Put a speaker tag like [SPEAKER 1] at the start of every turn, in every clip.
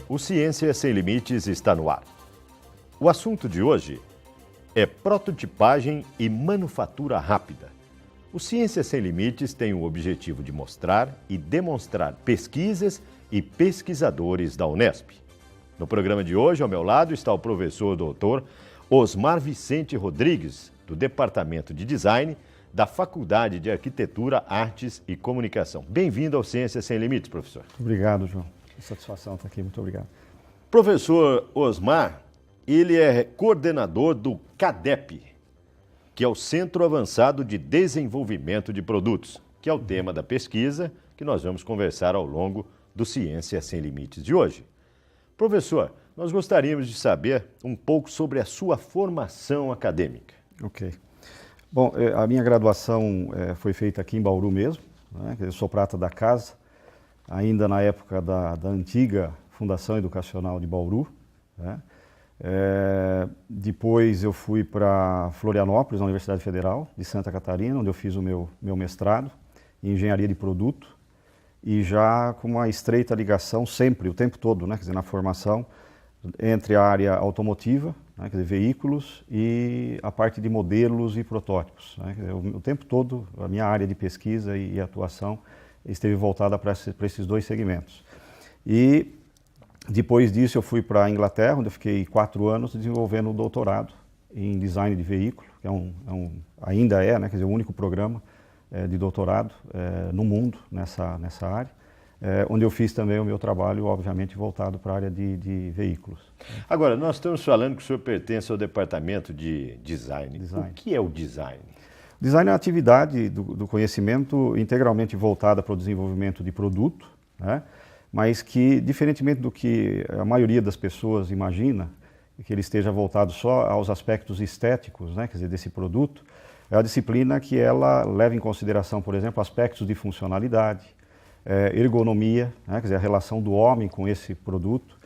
[SPEAKER 1] O Ciência Sem Limites está no ar. O assunto de hoje é prototipagem e manufatura rápida. O Ciência Sem Limites tem o objetivo de mostrar e demonstrar pesquisas e pesquisadores da Unesp. No programa de hoje, ao meu lado, está o professor doutor Osmar Vicente Rodrigues, do Departamento de Design da Faculdade de Arquitetura, Artes e Comunicação. Bem-vindo ao Ciência Sem Limites, professor.
[SPEAKER 2] Obrigado, João. Satisfação estar aqui, muito obrigado.
[SPEAKER 1] Professor Osmar, ele é coordenador do CADEP, que é o Centro Avançado de Desenvolvimento de Produtos, que é o tema da pesquisa que nós vamos conversar ao longo do Ciência Sem Limites de hoje. Professor, nós gostaríamos de saber um pouco sobre a sua formação acadêmica.
[SPEAKER 2] Ok. Bom, a minha graduação foi feita aqui em Bauru mesmo, né? Eu sou prata da casa, ainda na época da antiga Fundação Educacional de Bauru, né? Depois eu fui para Florianópolis, na Universidade Federal de Santa Catarina, onde eu fiz o meu mestrado em Engenharia de Produto, e já com uma estreita ligação sempre, o tempo todo, né? Quer dizer, na formação, entre a área automotiva, né? Quer dizer, veículos, e a parte de modelos e protótipos, né? Quer dizer, o tempo todo, a minha área de pesquisa e atuação esteve voltada para esses dois segmentos. E depois disso eu fui para a Inglaterra, onde eu fiquei 4 anos desenvolvendo um doutorado em design de veículo, que ainda é, né, quer dizer, o único programa de doutorado no mundo nessa área, onde eu fiz também o meu trabalho, obviamente, voltado para a área de veículos.
[SPEAKER 1] Agora, nós estamos falando que o senhor pertence ao departamento de design. O que é o design?
[SPEAKER 2] Design é uma atividade do conhecimento integralmente voltada para o desenvolvimento de produto, né? Mas que, diferentemente do que a maioria das pessoas imagina, que ele esteja voltado só aos aspectos estéticos, né, quer dizer, desse produto, é uma disciplina que ela leva em consideração, por exemplo, aspectos de funcionalidade, ergonomia, né, quer dizer, a relação do homem com esse produto,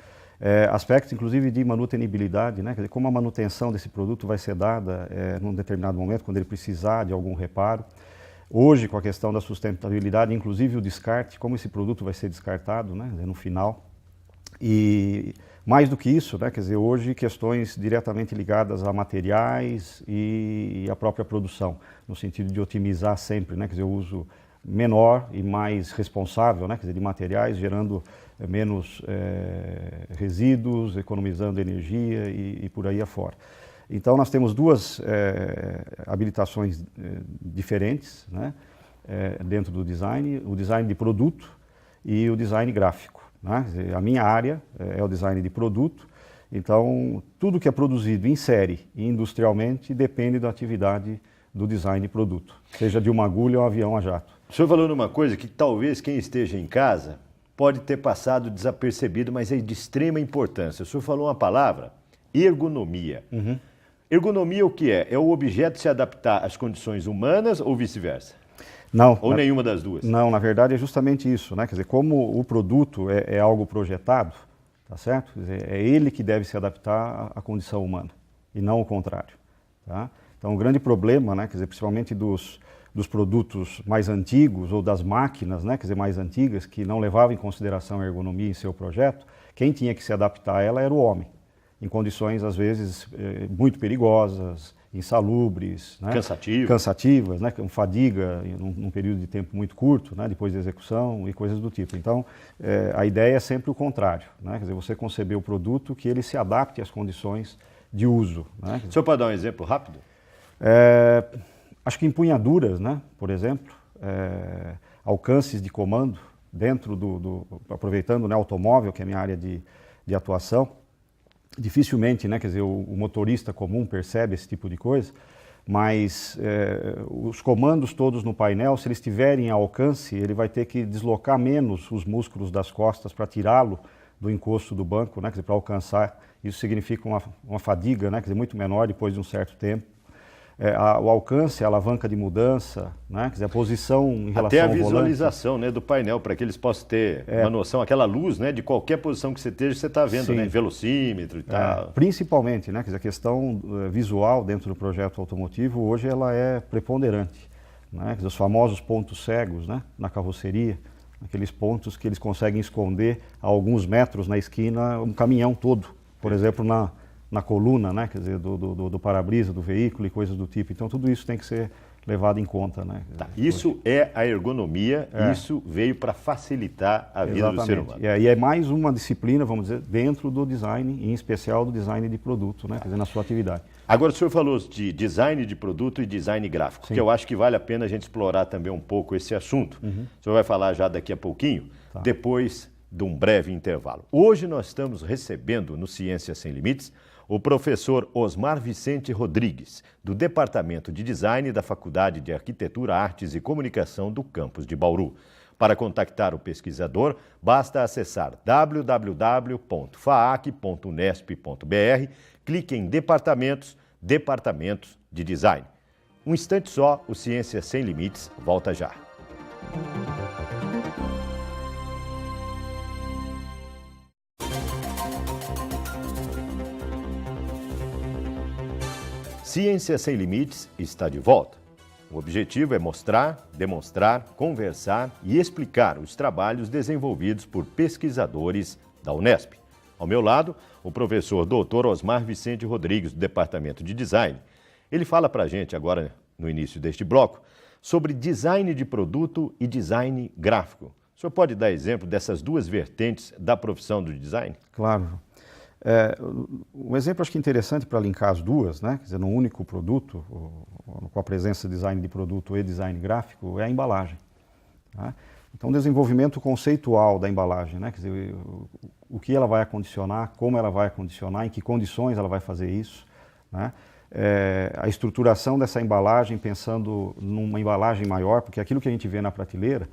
[SPEAKER 2] aspectos, inclusive, de manutenibilidade, né? Quer dizer, como a manutenção desse produto vai ser dada num determinado momento, quando ele precisar de algum reparo. Hoje, com a questão da sustentabilidade, inclusive o descarte, como esse produto vai ser descartado, né? Quer dizer, no final. E mais do que isso, né? Quer dizer, hoje questões diretamente ligadas a materiais e a própria produção, no sentido de otimizar sempre, né? Quer dizer, o uso menor e mais responsável, né? Quer dizer, de materiais, gerando menos resíduos, economizando energia e por aí afora. Então, nós temos duas habilitações diferentes, né? Dentro do design, o design de produto e o design gráfico, né? Quer dizer, a minha área é o design de produto, então tudo que é produzido em série e industrialmente depende da atividade do design de produto, seja de uma agulha ou um avião a jato.
[SPEAKER 1] O senhor falou numa coisa que talvez quem esteja em casa pode ter passado desapercebido, mas é de extrema importância. O senhor falou uma palavra, ergonomia.
[SPEAKER 2] Uhum.
[SPEAKER 1] Ergonomia o que é? É o objeto se adaptar às condições humaas ou vice-versa?
[SPEAKER 2] Não.
[SPEAKER 1] Ou nenhuma das duas?
[SPEAKER 2] Não, na verdade é justamente isso, né? Quer dizer, como o produto é algo projetado, tá certo? Quer dizer, é ele que deve se adaptar à condição humana e não o contrário, tá? Então o grande problema, né? Quer dizer, principalmente dos produtos mais antigos ou das máquinas, né, quer dizer, mais antigas, que não levavam em consideração a ergonomia em seu projeto, quem tinha que se adaptar a ela era o homem, em condições, às vezes, muito perigosas, insalubres, né, cansativas, né, com fadiga num período de tempo muito curto, né, depois da execução e coisas do tipo. Então, a ideia é sempre o contrário, né, quer dizer, você conceber o produto que ele se adapte às condições de uso. Né.
[SPEAKER 1] O senhor pode dar um exemplo rápido?
[SPEAKER 2] Acho que empunhaduras, né, por exemplo, alcances de comando dentro aproveitando, né, automóvel, que é a minha área de atuação, dificilmente, né, quer dizer, o motorista comum percebe esse tipo de coisa, mas os comandos todos no painel, se eles estiverem ao alcance, ele vai ter que deslocar menos os músculos das costas para tirá-lo do encosto do banco, né, quer dizer, para alcançar. Isso significa uma fadiga, né, quer dizer, muito menor depois de um certo tempo. o alcance, a alavanca de mudança, né? Quer dizer, a posição em relação
[SPEAKER 1] até a
[SPEAKER 2] ao volante.
[SPEAKER 1] visualização, né, do painel, para que eles possam ter uma noção, aquela luz, né, de qualquer posição que você esteja, você está vendo, né, velocímetro e tal.
[SPEAKER 2] Principalmente, né, quer dizer, a questão visual dentro do projeto automotivo, hoje ela é preponderante, né? Quer dizer, os famosos pontos cegos, né, na carroceria, aqueles pontos que eles conseguem esconder a alguns metros na esquina um caminhão todo, por exemplo, na coluna, né, quer dizer, do para-brisa do veículo e coisas do tipo. Então, tudo isso tem que ser levado em conta, né?
[SPEAKER 1] Tá. Isso é a ergonomia, isso veio para facilitar a vida do ser humano.
[SPEAKER 2] E é mais uma disciplina, vamos dizer, dentro do design, em especial do design de produto, né, quer dizer, na sua atividade.
[SPEAKER 1] Agora, o senhor falou de design de produto e design gráfico, que eu acho que vale a pena a gente explorar também um pouco esse assunto. O senhor vai falar já daqui a pouquinho, depois de um breve intervalo. Hoje nós estamos recebendo no Ciência Sem Limites o professor Osmar Vicente Rodrigues, do Departamento de Design da Faculdade de Arquitetura, Artes e Comunicação do campus de Bauru. Para contactar o pesquisador, basta acessar www.faac.unesp.br, clique em Departamentos de Design. Um instante só, o Ciência Sem Limites volta já. Ciência Sem Limites está de volta. O objetivo é mostrar, demonstrar, conversar e explicar os trabalhos desenvolvidos por pesquisadores da Unesp. Ao meu lado, o professor Dr. Osmar Vicente Rodrigues, do Departamento de Design. Ele fala para a gente agora, no início deste bloco, sobre design de produto e design gráfico. O senhor pode dar exemplo dessas duas vertentes da profissão do design?
[SPEAKER 2] Claro. Um exemplo acho que interessante para linkar as duas, né? Quer dizer, num único produto, com a presença de design de produto e design gráfico, é a embalagem. Tá? Então, o desenvolvimento conceitual da embalagem, né? Quer dizer, o que ela vai acondicionar, como ela vai acondicionar, em que condições ela vai fazer isso, né? A estruturação dessa embalagem, pensando numa embalagem maior, porque aquilo que a gente vê na prateleira,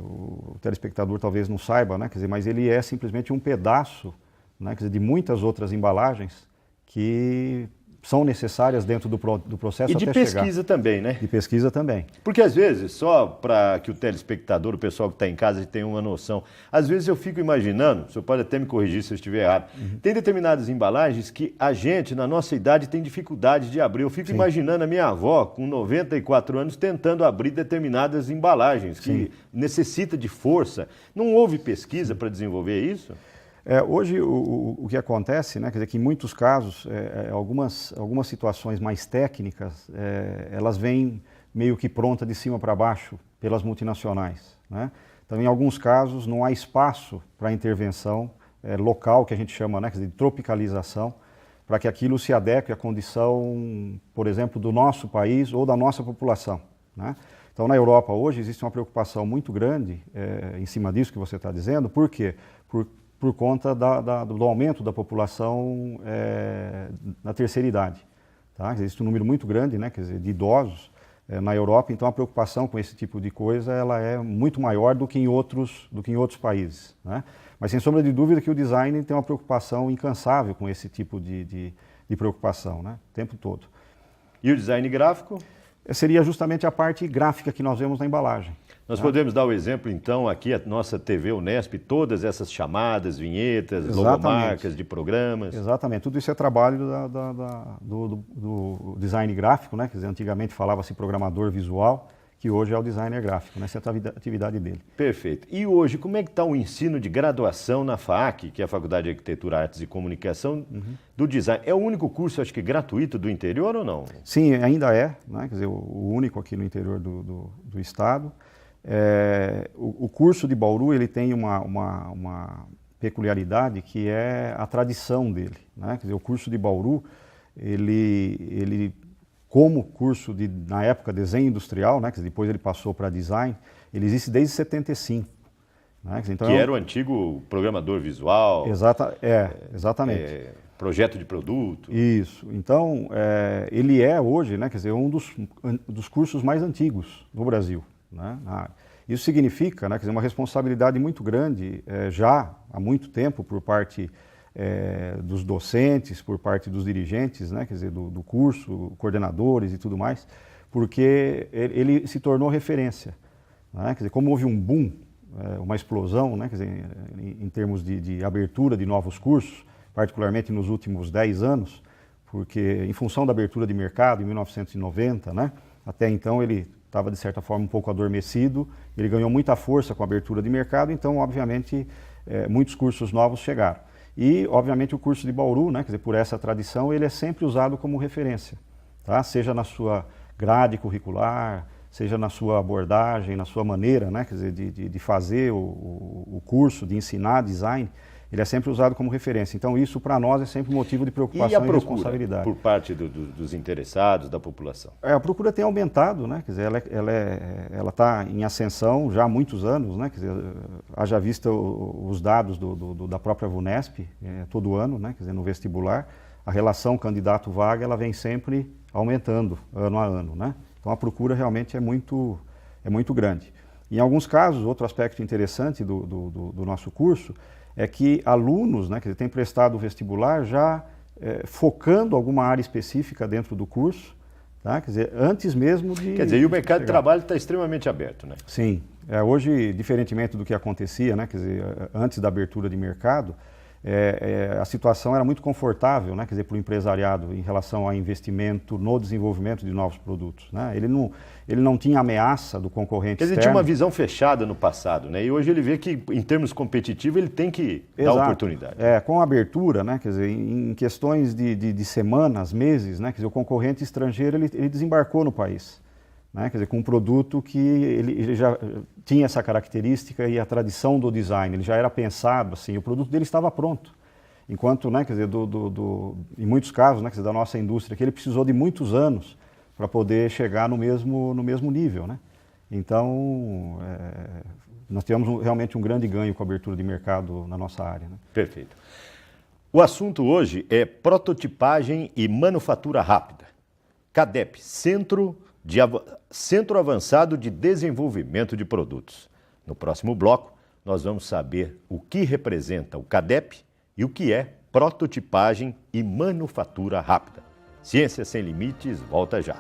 [SPEAKER 2] o telespectador talvez não saiba, né? Quer dizer, mas ele é simplesmente um pedaço, né, quer dizer, de muitas outras embalagens que são necessárias dentro do processo até chegar.
[SPEAKER 1] E de pesquisa também, né?
[SPEAKER 2] De pesquisa também.
[SPEAKER 1] Porque às vezes, só para que o telespectador, o pessoal que está em casa, tenha uma noção, às vezes eu fico imaginando, o senhor pode até me corrigir se eu estiver errado, tem determinadas embalagens que a gente, na nossa idade, tem dificuldade de abrir. Eu fico imaginando a minha avó, com 94 anos, tentando abrir determinadas embalagens, que necessita de força. Não houve pesquisa para desenvolver isso?
[SPEAKER 2] Hoje o que acontece, né, quer dizer, que em muitos casos, algumas situações mais técnicas, elas vêm meio que pronta de cima para baixo pelas multinacionais, né? Então, em alguns casos, não há espaço para intervenção local, que a gente chama, né, quer dizer, de tropicalização, para que aquilo se adeque à condição, por exemplo, do nosso país ou da nossa população, né? Então, na Europa hoje existe uma preocupação muito grande em cima disso que você está dizendo. Por quê? Por conta do aumento da população na terceira idade. Tá? Existe um número muito grande, né, quer dizer, de idosos na Europa, então a preocupação com esse tipo de coisa ela é muito maior do que em outros países, né? Mas sem sombra de dúvida que o design tem uma preocupação incansável com esse tipo de preocupação, né, o tempo todo.
[SPEAKER 1] E o design gráfico?
[SPEAKER 2] Seria justamente a parte gráfica que nós vemos na embalagem.
[SPEAKER 1] Nós podemos dar o exemplo, então, aqui, a nossa TV Unesp, todas essas chamadas, vinhetas, logomarcas de programas.
[SPEAKER 2] Exatamente, tudo isso é trabalho do design gráfico, né? Quer dizer, antigamente falava-se programador visual, que hoje é o designer gráfico, né? Essa é a atividade dele.
[SPEAKER 1] Perfeito. E hoje, como é que está o ensino de graduação na FAAC, que é a Faculdade de Arquitetura, Artes e Comunicação, do design? É o único curso, acho que gratuito do interior ou não?
[SPEAKER 2] Sim, ainda é, né? Quer dizer, o único aqui no interior do estado. O curso de Bauru ele tem uma peculiaridade que é a tradição dele, né? Quer dizer, o curso de Bauru, ele como curso na época desenho industrial, né? Quer dizer, depois ele passou para design, ele existe desde 75. Né? Quer dizer, então,
[SPEAKER 1] que era o antigo programador visual.
[SPEAKER 2] Exatamente.
[SPEAKER 1] Projeto de produto.
[SPEAKER 2] Isso. Então, ele é hoje, né, quer dizer, um dos cursos mais antigos no Brasil. Né? Isso significa, né, quer dizer, uma responsabilidade muito grande, já há muito tempo, por parte dos docentes, por parte dos dirigentes, né, quer dizer, do curso, coordenadores e tudo mais, porque ele se tornou referência, né, quer dizer, como houve um boom, uma explosão, né, quer dizer, em termos de abertura de novos cursos, particularmente nos últimos 10 anos, porque em função da abertura de mercado em 1990, né, até então ele estava de certa forma um pouco adormecido, ele ganhou muita força com a abertura de mercado, então obviamente muitos cursos novos chegaram. E obviamente o curso de Bauru, né, quer dizer, por essa tradição, ele é sempre usado como referência, tá? Seja na sua grade curricular, seja na sua abordagem, na sua maneira, né, quer dizer, de fazer o curso, de ensinar design, ele é sempre usado como referência. Então isso para nós é sempre motivo de preocupação e responsabilidade.
[SPEAKER 1] Por parte dos interessados, da população?
[SPEAKER 2] A procura tem aumentado, né, quer dizer, ela está em ascensão já há muitos anos, né, quer dizer, haja vista os dados da própria VUNESP, todo ano, né, quer dizer, no vestibular, a relação candidato-vaga ela vem sempre aumentando ano a ano, né? Então a procura realmente é muito grande. Em alguns casos, outro aspecto interessante do nosso curso é que alunos, né, quer dizer, têm prestado o vestibular já focando alguma área específica dentro do curso, tá? Quer dizer, antes mesmo de...
[SPEAKER 1] Quer dizer, e o mercado de trabalho está extremamente aberto, né?
[SPEAKER 2] Sim. Hoje, diferentemente do que acontecia, né, quer dizer, antes da abertura de mercado, a situação era muito confortável, né, quer dizer, para o empresariado em relação ao investimento no desenvolvimento de novos produtos, né? Ele não tinha ameaça do concorrente
[SPEAKER 1] Quer dizer,
[SPEAKER 2] externo.
[SPEAKER 1] tinha uma visão fechada no passado, né? E hoje ele vê que, em termos competitivos, ele tem que dar oportunidade.
[SPEAKER 2] Com a abertura, né, quer dizer, em questões de semanas, meses, né, quer dizer, o concorrente estrangeiro ele desembarcou no país, né, quer dizer, com um produto que ele já tinha essa característica e a tradição do design, ele já era pensado assim, o produto dele estava pronto. Enquanto, né, quer dizer, em muitos casos, né, quer dizer, da nossa indústria, que ele precisou de muitos anos para poder chegar no mesmo nível, né? Então, nós tivemos realmente um grande ganho com a abertura de mercado na nossa área, né?
[SPEAKER 1] Perfeito. O assunto hoje é prototipagem e manufatura rápida. CADEP, Centro Avançado de Desenvolvimento de Produtos. No próximo bloco, nós vamos saber o que representa o CADEP e o que é prototipagem e manufatura rápida. Ciência Sem Limites volta já.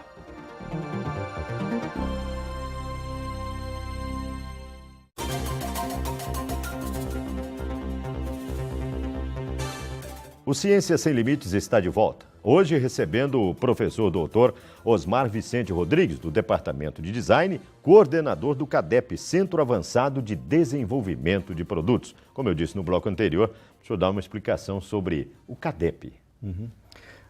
[SPEAKER 1] O Ciência Sem Limites está de volta. Hoje recebendo o professor doutor Osmar Vicente Rodrigues, do Departamento de Design, coordenador do CADEP, Centro Avançado de Desenvolvimento de Produtos. Como eu disse no bloco anterior, deixa eu dar uma explicação sobre o CADEP.
[SPEAKER 2] Uhum.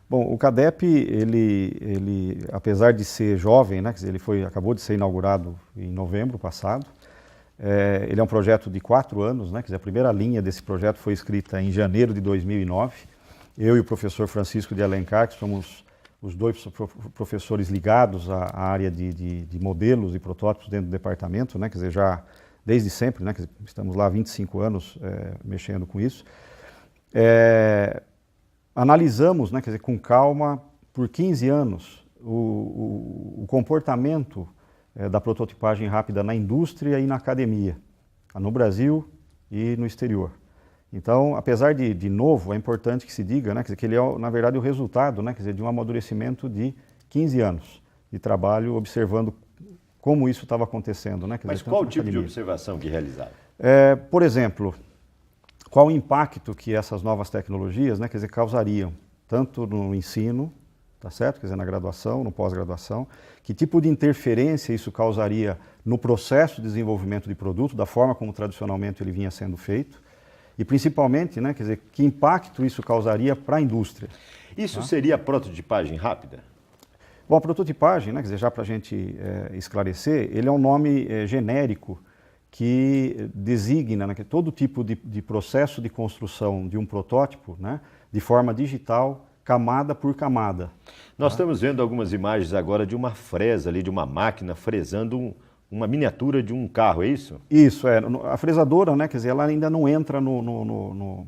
[SPEAKER 2] Bom, o CADEP, ele apesar de ser jovem, né, quer dizer, ele acabou de ser inaugurado em novembro passado. Ele é um projeto de 4 anos, né, quer dizer, a primeira linha desse projeto foi escrita em janeiro de 2009. Eu e o professor Francisco de Alencar, que somos os dois professores ligados à área de modelos e protótipos dentro do departamento, né, quer dizer, já desde sempre, né, quer dizer, estamos lá há 25 anos mexendo com isso. Analisamos, né, quer dizer, com calma, por 15 anos, o comportamento da prototipagem rápida na indústria e na academia, no Brasil e no exterior. Então, apesar de novo, é importante que se diga, né, quer dizer, que ele é, na verdade, o resultado, né, quer dizer, de um amadurecimento de 15 anos de trabalho, observando como isso estava acontecendo. Né, quer
[SPEAKER 1] Mas
[SPEAKER 2] dizer,
[SPEAKER 1] qual o tipo de observação que realizaram?
[SPEAKER 2] Por exemplo, qual o impacto que essas novas tecnologias, né, quer dizer, causariam, tanto no ensino, tá certo? Quer dizer, na graduação, no pós-graduação, que tipo de interferência isso causaria no processo de desenvolvimento de produto, da forma como tradicionalmente ele vinha sendo feito, e principalmente, né, quer dizer, que impacto isso causaria para a indústria.
[SPEAKER 1] Isso seria prototipagem rápida?
[SPEAKER 2] Bom, a prototipagem, né, quer dizer, já para a gente esclarecer, ele é um nome genérico que designa, né, que todo tipo de processo de construção de um protótipo, né, de forma digital, camada por camada.
[SPEAKER 1] Nós estamos vendo algumas imagens agora de uma fresa ali, de uma máquina fresando uma miniatura de um carro, é isso?
[SPEAKER 2] Isso, a fresadora, né, quer dizer, ela ainda não entra no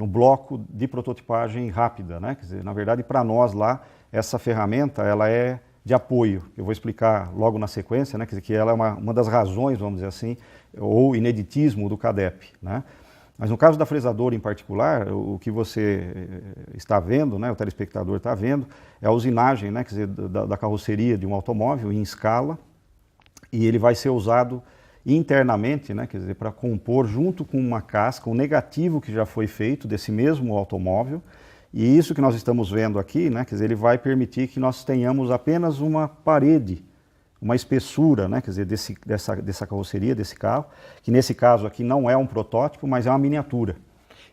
[SPEAKER 2] bloco de prototipagem rápida, né, quer dizer, na verdade, para nós lá, essa ferramenta, ela é de apoio. Eu vou explicar logo na sequência, né, quer dizer, que ela é uma das razões, vamos dizer assim, ou ineditismo do CADEP, né. Mas no caso da fresadora em particular, o que você está vendo, né, o telespectador está vendo, é a usinagem, né, quer dizer, da carroceria de um automóvel em escala, e ele vai ser usado internamente, né, quer dizer, para compor junto com uma casca o negativo que já foi feito desse mesmo automóvel. E isso que nós estamos vendo aqui, né, quer dizer, ele vai permitir que nós tenhamos apenas uma parede, uma espessura, né, quer dizer, dessa carroceria, desse carro, que nesse caso aqui não é um protótipo, mas é uma miniatura.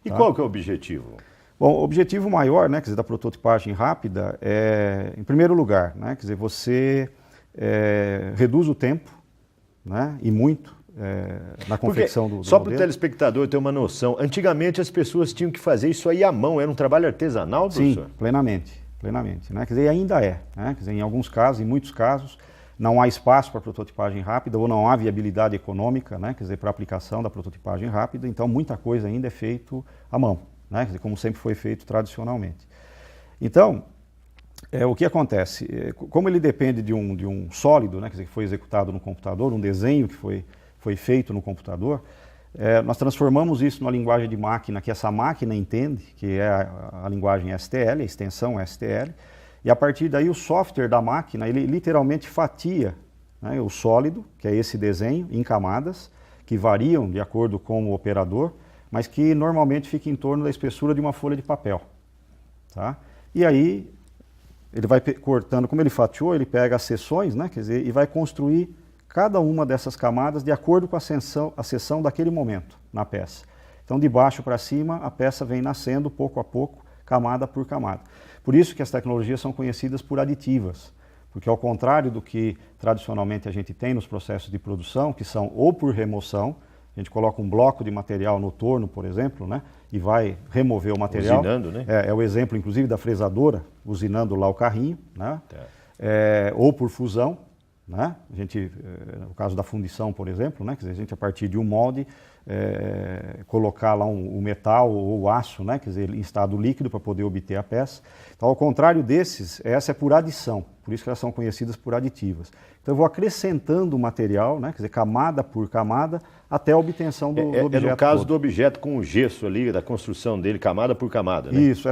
[SPEAKER 1] E
[SPEAKER 2] tá?
[SPEAKER 1] qual que é o objetivo?
[SPEAKER 2] Bom, o objetivo maior, né, quer dizer, da prototipagem rápida é, em primeiro lugar, né, quer dizer, você reduz o tempo, né, e muito, na confecção do
[SPEAKER 1] só para o
[SPEAKER 2] modelo.
[SPEAKER 1] telespectador ter uma noção, antigamente as pessoas tinham que fazer isso aí à mão, era um trabalho artesanal, professor?
[SPEAKER 2] Sim, plenamente, né, quer dizer, e ainda é, né, quer dizer, em alguns casos, em muitos casos, não há espaço para prototipagem rápida ou não há viabilidade econômica, né, quer dizer, para a aplicação da prototipagem rápida, então muita coisa ainda é feito à mão, né, quer dizer, como sempre foi feito tradicionalmente. Então, o que acontece? Como ele depende de um sólido, né, quer dizer, que foi executado no computador, um desenho que foi feito no computador, nós transformamos isso numa linguagem de máquina que essa máquina entende, que é a linguagem STL, a extensão STL, e a partir daí o software da máquina, ele literalmente fatia, né, o sólido, que é esse desenho, em camadas, que variam de acordo com o operador, mas que normalmente fica em torno da espessura de uma folha de papel. Tá? E aí ele vai cortando, como ele fatiou, ele pega as seções, né, quer dizer, e vai construir cada uma dessas camadas de acordo com a seção daquele momento na peça. Então, de baixo para cima, a peça vem nascendo pouco a pouco, camada por camada. Por isso que as tecnologias são conhecidas por aditivas, porque ao contrário do que tradicionalmente a gente tem nos processos de produção, que são ou por remoção, a gente coloca um bloco de material no torno, por exemplo, né, e vai remover o material.
[SPEAKER 1] Usinando, né?
[SPEAKER 2] É o exemplo, inclusive, da fresadora, usinando lá o carrinho, né?
[SPEAKER 1] Tá.
[SPEAKER 2] Ou por fusão, né? A gente, no caso da fundição, por exemplo, né? Quer dizer, a gente, a partir de um molde, colocar lá o metal ou o aço, né? Quer dizer, em estado líquido para poder obter a peça. Então, ao contrário desses, essa é por adição, por isso que elas são conhecidas por aditivas. Então, eu vou acrescentando o material, né? Quer dizer, camada por camada, até a obtenção do objeto.
[SPEAKER 1] No caso
[SPEAKER 2] todo.
[SPEAKER 1] do objeto com o gesso ali, da construção dele, camada por camada, né?
[SPEAKER 2] Isso.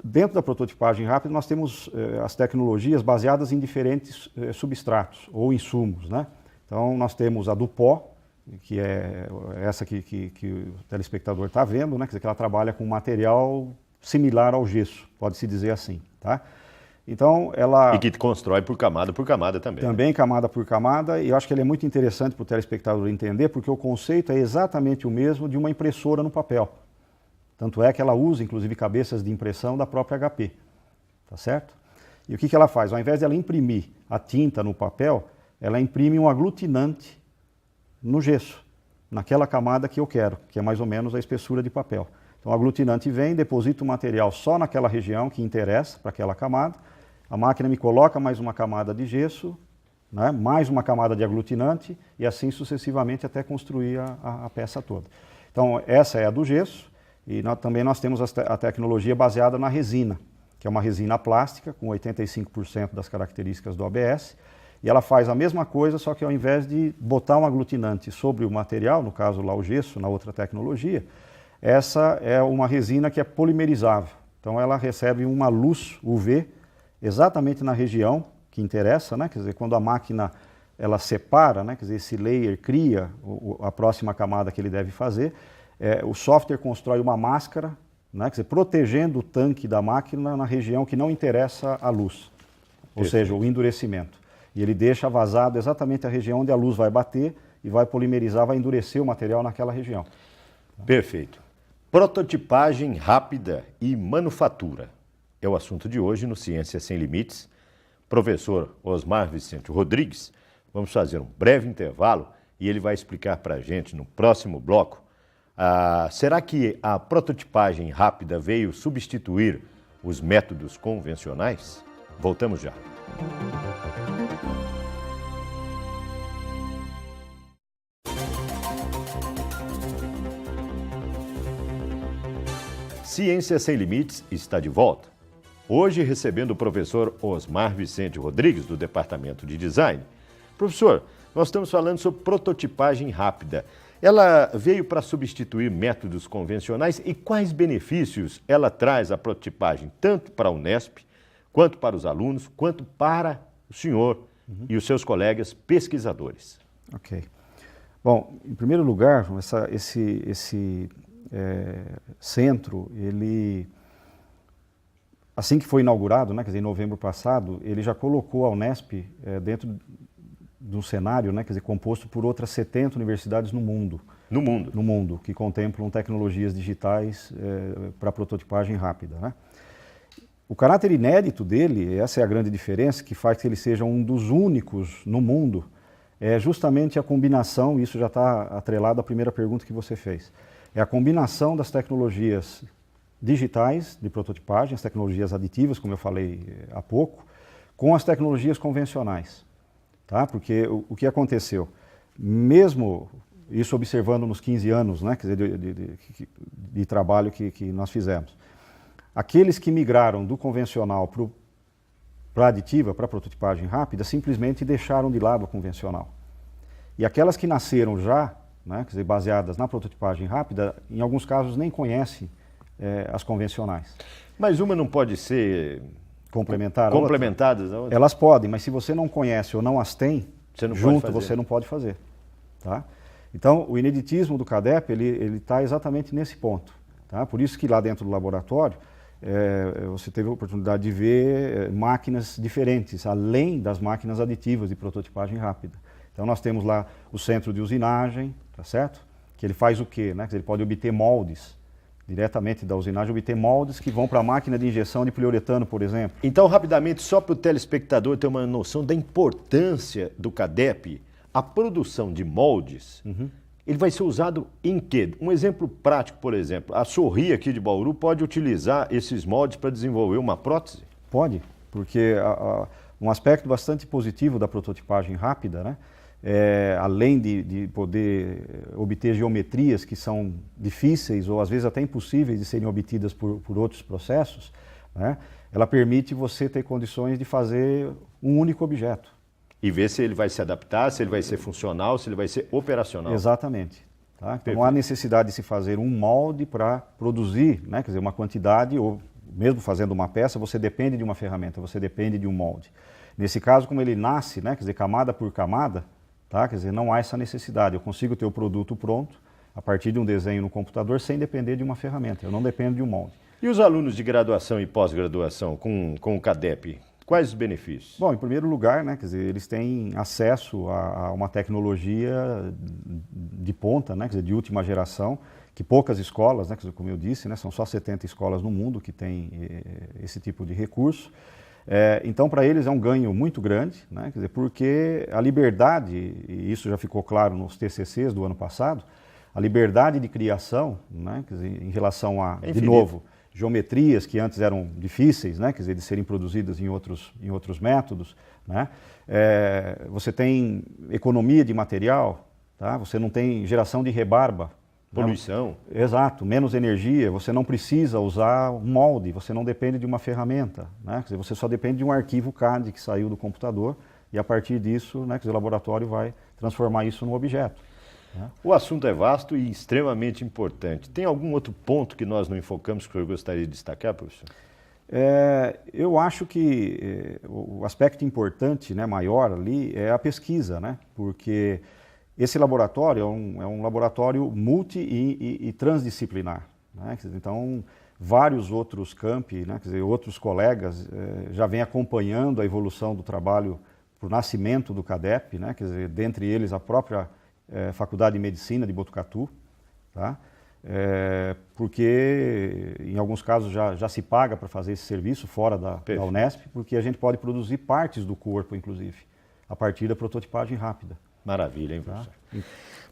[SPEAKER 2] Dentro da prototipagem rápida, nós temos as tecnologias baseadas em diferentes substratos ou insumos, né? Então, nós temos a do pó, que é essa que o telespectador está vendo, né? Quer dizer, que ela trabalha com material similar ao gesso, pode-se dizer assim, tá? Então, ela...
[SPEAKER 1] E que constrói por camada também.
[SPEAKER 2] Também
[SPEAKER 1] né?
[SPEAKER 2] camada por camada, e eu acho que ele é muito interessante para o telespectador entender, porque o conceito é exatamente o mesmo de uma impressora no papel. Tanto é que ela usa, inclusive, cabeças de impressão da própria HP, tá certo? E o que ela faz? Ao invés de ela imprimir a tinta no papel, ela imprime um aglutinante no gesso, naquela camada que eu quero, que é mais ou menos a espessura de papel. Então o aglutinante vem, deposita o material só naquela região que interessa para aquela camada, a máquina me coloca mais uma camada de gesso, né, mais uma camada de aglutinante e assim sucessivamente até construir a peça toda. Então essa é a do gesso e também nós temos a tecnologia baseada na resina, que é uma resina plástica com 85% das características do ABS, e ela faz a mesma coisa, só que ao invés de botar um aglutinante sobre o material, no caso lá o gesso, na outra tecnologia, essa é uma resina que é polimerizável. Então ela recebe uma luz UV exatamente na região que interessa, né? Quer dizer, quando a máquina ela separa, né? Quer dizer, esse layer cria a próxima camada que ele deve fazer, o software constrói uma máscara, né? Quer dizer, protegendo o tanque da máquina na região que não interessa a luz, ou seja, o endurecimento. E ele deixa vazado exatamente a região onde a luz vai bater e vai polimerizar, vai endurecer o material naquela região.
[SPEAKER 1] Perfeito. Prototipagem rápida e manufatura é o assunto de hoje no Ciência Sem Limites. Professor Osmar Vicente Rodrigues, vamos fazer um breve intervalo e ele vai explicar para a gente no próximo bloco. Será que a prototipagem rápida veio substituir os métodos convencionais? Voltamos já. Ciência Sem Limites está de volta. Hoje recebendo o professor Osmar Vicente Rodrigues, do Departamento de Design. Professor, nós estamos falando sobre prototipagem rápida. Ela veio para substituir métodos convencionais e quais benefícios ela traz à prototipagem, tanto para a Unesp, quanto para os alunos, quanto para o senhor e os seus colegas pesquisadores?
[SPEAKER 2] Ok. Bom, em primeiro lugar, esse centro, ele, assim que foi inaugurado, né, quer dizer, em novembro passado, ele já colocou a Unesp dentro de um cenário, né, quer dizer, composto por outras 70 universidades no mundo.
[SPEAKER 1] No mundo?
[SPEAKER 2] No mundo, que contemplam tecnologias digitais para prototipagem rápida, né? O caráter inédito dele, essa é a grande diferença, que faz que ele seja um dos únicos no mundo, é justamente a combinação, isso já está atrelado à primeira pergunta que você fez, é a combinação das tecnologias digitais de prototipagem, as tecnologias aditivas, como eu falei há pouco, com as tecnologias convencionais. Tá? Porque o que aconteceu, mesmo isso observando nos 15 anos, né, quer dizer, de trabalho que nós fizemos, aqueles que migraram do convencional para a aditiva, para a prototipagem rápida, simplesmente deixaram de lado a convencional. E aquelas que nasceram já, né, quer dizer, baseadas na prototipagem rápida, em alguns casos nem conhecem as convencionais.
[SPEAKER 1] Mas uma não pode ser
[SPEAKER 2] complementadas?
[SPEAKER 1] Outra?
[SPEAKER 2] Elas podem, mas se você não conhece ou não as tem, você não pode fazer. Tá? Então, o ineditismo do CADEP, ele está exatamente nesse ponto. Tá? Por isso que lá dentro do laboratório, você teve a oportunidade de ver máquinas diferentes, além das máquinas aditivas de prototipagem rápida. Então nós temos lá o centro de usinagem, tá certo? Que ele faz o quê? Né? Ele pode obter moldes, diretamente da usinagem, obter moldes que vão para a máquina de injeção de poliuretano, por exemplo.
[SPEAKER 1] Então, rapidamente, só para o telespectador ter uma noção da importância do CADEP, a produção de moldes, ele vai ser usado em quê? Um exemplo prático, por exemplo, a Sorri aqui de Bauru pode utilizar esses moldes para desenvolver uma prótese?
[SPEAKER 2] Pode, porque um aspecto bastante positivo da prototipagem rápida, né, além de poder obter geometrias que são difíceis ou às vezes até impossíveis de serem obtidas por outros processos, né, ela permite você ter condições de fazer um único objeto.
[SPEAKER 1] E ver se ele vai se adaptar, se ele vai ser funcional, se ele vai ser operacional.
[SPEAKER 2] Exatamente. Tá? Então não há necessidade de se fazer um molde para produzir, né, quer dizer, uma quantidade, ou mesmo fazendo uma peça, você depende de uma ferramenta, você depende de um molde. Nesse caso, como ele nasce, né, quer dizer, camada por camada, tá? Quer dizer, não há essa necessidade. Eu consigo ter o produto pronto a partir de um desenho no computador sem depender de uma ferramenta, eu não dependo de um molde.
[SPEAKER 1] E os alunos de graduação e pós-graduação com o CADEP? Quais os benefícios?
[SPEAKER 2] Bom, em primeiro lugar, né, quer dizer, eles têm acesso a uma tecnologia de ponta, né, quer dizer, de última geração, que poucas escolas, né, quer dizer, como eu disse, né, são só 70 escolas no mundo que têm esse tipo de recurso. Então, para eles é um ganho muito grande, né, quer dizer, porque a liberdade, e isso já ficou claro nos TCCs do ano passado, a liberdade de criação, né, quer dizer, em relação a, de novo, geometrias que antes eram difíceis, né, quer dizer, de serem produzidas em outros métodos, né? Você tem economia de material, tá? Você não tem geração de rebarba.
[SPEAKER 1] Poluição.
[SPEAKER 2] Né? Exato, menos energia, você não precisa usar um molde, você não depende de uma ferramenta, né? Quer dizer, você só depende de um arquivo CAD que saiu do computador e a partir disso, né, quer dizer, o laboratório vai transformar isso num objeto.
[SPEAKER 1] O assunto é vasto e extremamente importante. Tem algum outro ponto que nós não enfocamos que o senhor gostaria de destacar, professor?
[SPEAKER 2] Eu acho que o aspecto importante, né, maior ali é a pesquisa, né? Porque esse laboratório é um laboratório multi e transdisciplinar, né? Então, vários outros campi, né, quer dizer, outros colegas já vêm acompanhando a evolução do trabalho para o nascimento do CADEP, né? Quer dizer, dentre eles a própria Faculdade de Medicina de Botucatu, tá? Porque em alguns casos já se paga para fazer esse serviço fora da Unesp, porque a gente pode produzir partes do corpo, inclusive, a partir da prototipagem rápida.
[SPEAKER 1] Maravilha, hein, professor?
[SPEAKER 2] Tá?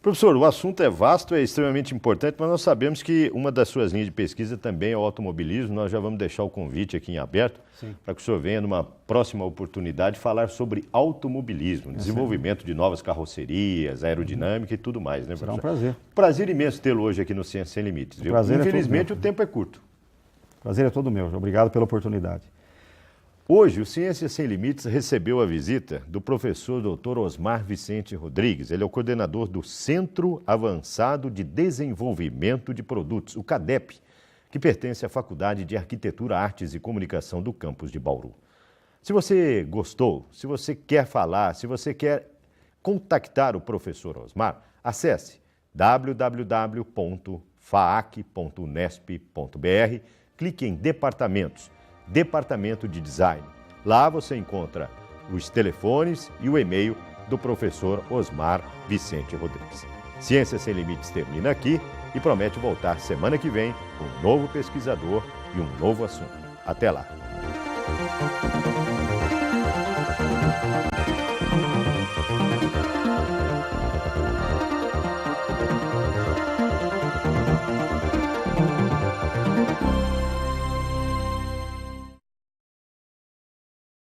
[SPEAKER 1] Professor, o assunto é vasto, é extremamente importante, mas nós sabemos que uma das suas linhas de pesquisa também é o automobilismo. Nós já vamos deixar o convite aqui em aberto para que o senhor venha numa próxima oportunidade falar sobre automobilismo, desenvolvimento de novas carrocerias, aerodinâmica e tudo mais, né, professor?
[SPEAKER 2] Será um prazer.
[SPEAKER 1] Prazer imenso tê-lo hoje aqui no Ciência Sem Limites, viu? Infelizmente o tempo é curto.
[SPEAKER 2] Prazer é todo meu. Obrigado pela oportunidade.
[SPEAKER 1] Hoje, o Ciências Sem Limites recebeu a visita do professor Dr. Osmar Vicente Rodrigues. Ele é o coordenador do Centro Avançado de Desenvolvimento de Produtos, o CADEP, que pertence à Faculdade de Arquitetura, Artes e Comunicação do campus de Bauru. Se você gostou, se você quer falar, se você quer contactar o professor Osmar, acesse www.faac.unesp.br, clique em Departamentos, Departamento de Design. Lá você encontra os telefones e o e-mail do professor Osmar Vicente Rodrigues. Ciências Sem Limites termina aqui e promete voltar semana que vem com um novo pesquisador e um novo assunto. Até lá!